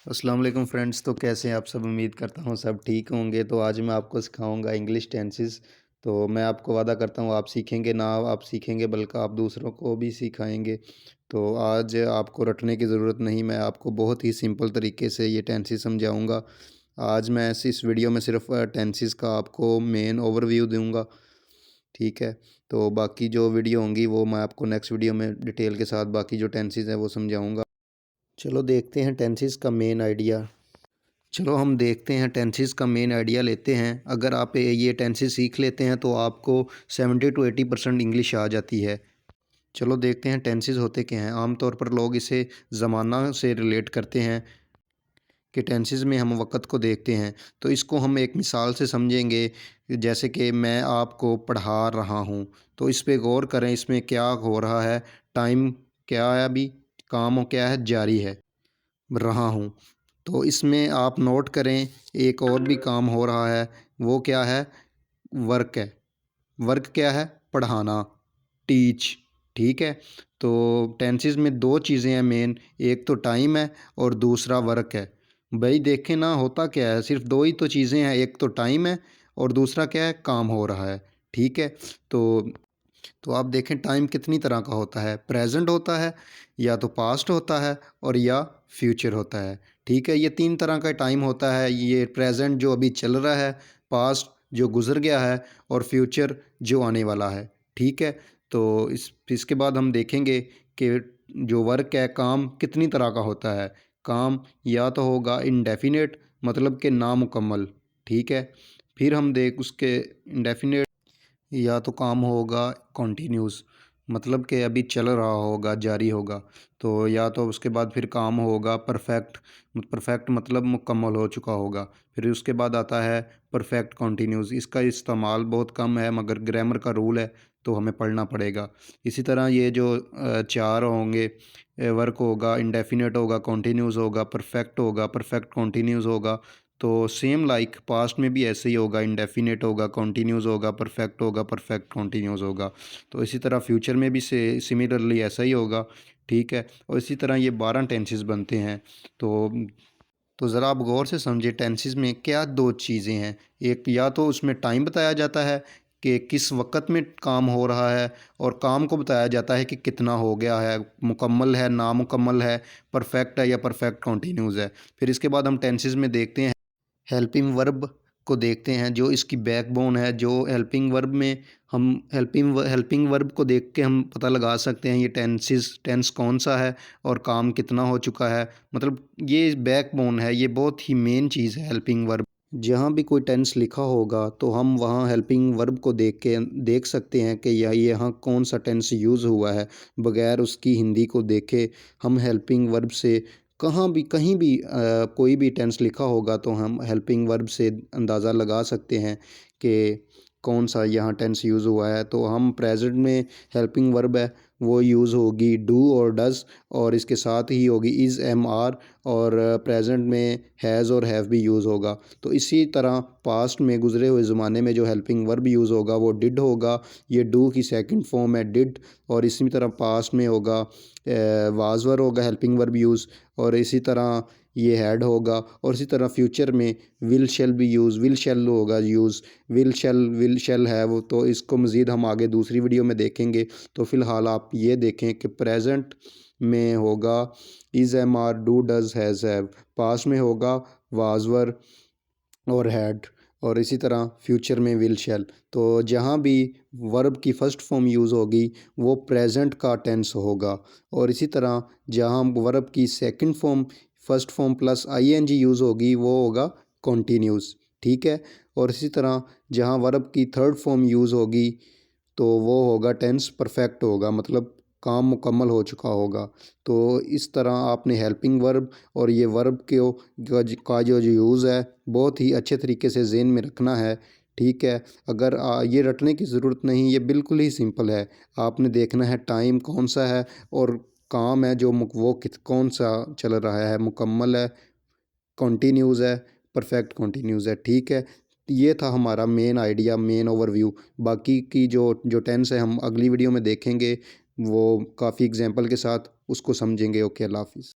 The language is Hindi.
अस्सलाम वालेकुम फ्रेंड्स। तो कैसे हैं आप सब? उम्मीद करता हूँ सब ठीक होंगे। तो आज मैं आपको सिखाऊंगा इंग्लिश टेंसेस। तो मैं आपको वादा करता हूँ आप सीखेंगे ना आप सीखेंगे बल्कि आप दूसरों को भी सिखाएंगे। तो आज आपको रटने की ज़रूरत नहीं, मैं आपको बहुत ही सिंपल तरीके से ये टेंसेस समझाऊंगा। आज मैं इस वीडियो में सिर्फ टेंसेस का आपको मेन ओवरव्यू दूंगा, ठीक है। तो बाकी जो वीडियो होंगी वो मैं आपको नेक्स्ट वीडियो में डिटेल के साथ बाकी जो टेंसेस हैं वो समझाऊंगा। चलो देखते हैं टेंसेस का मेन आइडिया। चलो हम देखते हैं टेंसेस का मेन आइडिया लेते हैं। अगर आप ये टेंसेस सीख लेते हैं तो आपको 70 to 80% इंग्लिश आ जाती है। चलो देखते हैं टेंसेस होते क्या हैं। आमतौर पर लोग इसे ज़माना से रिलेट करते हैं कि टेंसेस में हम वक़्त को देखते हैं। तो इसको हम एक मिसाल से समझेंगे, जैसे कि मैं आपको पढ़ा रहा हूँ। तो इस पे गौर करें, इसमें क्या हो रहा है। टाइम क्या है, अभी काम क्या है, जारी है, रहा हूँ। तो इसमें आप नोट करें एक और भी काम हो रहा है, वो क्या है, वर्क है। वर्क क्या है, पढ़ाना, टीच, ठीक है। तो टेंसेस में दो चीज़ें हैं मेन, एक तो टाइम है और दूसरा वर्क है। भाई देखें ना, होता क्या है, सिर्फ दो ही तो चीज़ें हैं, एक तो टाइम है और दूसरा क्या है, काम हो रहा है, ठीक है। तो आप देखें टाइम कितनी तरह का होता है, प्रेजेंट होता है, या तो पास्ट होता है, और या फ्यूचर होता है, ठीक है। ये तीन तरह का टाइम होता है। ये प्रेजेंट जो अभी चल रहा है, पास्ट जो गुजर गया है, और फ्यूचर जो आने वाला है, ठीक है। तो इसके बाद हम देखेंगे कि जो वर्क है, काम कितनी तरह का होता है। काम या तो होगा इनडेफिनेट, मतलब कि नामुकम्मल, ठीक है। फिर हम देख उसके इंडेफिनेट, या तो काम होगा कॉन्टीन्यूस, मतलब कि अभी चल रहा होगा, जारी होगा। तो या तो उसके बाद फिर काम होगा परफेक्ट, परफेक्ट मतलब मुकम्मल हो चुका होगा। फिर उसके बाद आता है परफेक्ट कॉन्टीन्यूस। इसका इस्तेमाल बहुत कम है, मगर ग्रामर का रूल है तो हमें पढ़ना पड़ेगा। इसी तरह ये जो चार होंगे, वर्क होगा, इंडेफिनेट होगा, कॉन्टीन्यूस होगा, परफेक्ट होगा, परफेक्ट कॉन्टीन्यूस होगा। तो सेम लाइक पास्ट में भी ऐसे ही होगा, इंडेफिनेट होगा, कॉन्टीन्यूस होगा, परफेक्ट होगा, परफेक्ट कॉन्टीन्यूस होगा। तो इसी तरह फ्यूचर में भी से सिमिलरली ऐसा ही होगा, ठीक है। और इसी तरह ये 12 टेंसेस बनते हैं। तो तो ज़रा आप गौर से समझिए टेंसेस में क्या दो चीज़ें हैं। एक, या तो उसमें टाइम बताया जाता है कि किस वक्त में काम हो रहा है, और काम को बताया जाता है कि कितना हो गया है, मुकम्मल है, नामुकम्मल है, परफेक्ट है या परफेक्ट कॉन्टीन्यूस है। फिर इसके बाद हम टेंसेस में देखते हैं हेल्पिंग वर्ब को देखते हैं, जो इसकी बैकबोन है। जो हेल्पिंग वर्ब में हम हेल्पिंग वर्ब को देख के हम पता लगा सकते हैं ये टेंस कौन सा है और काम कितना हो चुका है। मतलब ये बैकबोन है, ये बहुत ही मेन चीज़ है हेल्पिंग वर्ब। जहाँ भी कोई टेंस लिखा होगा तो हम वहाँ हेल्पिंग वर्ब को देख के देख सकते हैं कि यह यहाँ कौन सा टेंस यूज़ हुआ है। बगैर उसकी हिंदी को देखे हम हेल्पिंग वर्ब से कहाँ भी कहीं भी कोई भी टेंस लिखा होगा तो हम हेल्पिंग वर्ब से अंदाज़ा लगा सकते हैं कि कौन सा यहाँ टेंस यूज़ हुआ है। तो हम प्रेजेंट में हेल्पिंग वर्ब है वो यूज़ होगी डू और डज़, और इसके साथ ही होगी इज़, एम, आर, और प्रेजेंट में हैज़ और हैव भी यूज़ होगा। तो इसी तरह पास्ट में गुज़रे हुए ज़माने में जो हेल्पिंग वर्ब यूज़ होगा वो डिड होगा। ये डू की सेकंड फॉर्म है डिड। और इसी तरह पास्ट में होगा वाज वर होगा हेल्पिंग वर्ब यूज़, और इसी तरह ये हैड होगा। और इसी तरह फ्यूचर में विल शेल भी यूज़, विल शेल होगा यूज़, विल शेल है वो। तो इसको मज़ीद हम आगे दूसरी वीडियो में देखेंगे। तो फ़िलहाल आप ये देखें कि प्रेजेंट में होगा is, am, are, do, does, has, have. Past में होगा वाज वर और हैड, और इसी तरह फ्यूचर में विल शैल। तो जहाँ भी वर्ब की फ़र्स्ट फॉर्म यूज़ होगी वो प्रेजेंट का टेंस होगा। और इसी तरह जहाँ वर्ब की second form first form plus ING use होगी वो होगा कॉन्टीन्यूस, ठीक है। और इसी तरह जहाँ वर्ब की थर्ड फॉर्म यूज़ होगी तो वो होगा टेंस परफेक्ट होगा, मतलब काम मुकम्मल हो चुका होगा। तो इस तरह आपने हेल्पिंग वर्ब और ये वर्ब का जो यूज़ है बहुत ही अच्छे तरीके से ज़हन में रखना है, ठीक है। अगर ये रटने की ज़रूरत नहीं, ये बिल्कुल ही सिंपल है। आपने देखना है टाइम कौन सा है और काम है जो वो कौन सा चल रहा है, मुकम्मल है, कॉन्टीन्यूज़ है, परफेक्ट कॉन्टीन्यूज़ है, ठीक है। ये था हमारा मेन आइडिया, मेन ओवरव्यू। बाकी की जो जो टेंस है हम अगली वीडियो में देखेंगे, वो काफ़ी एग्जांपल के साथ उसको समझेंगे। ओके, अल्लाह हाफ़िज़।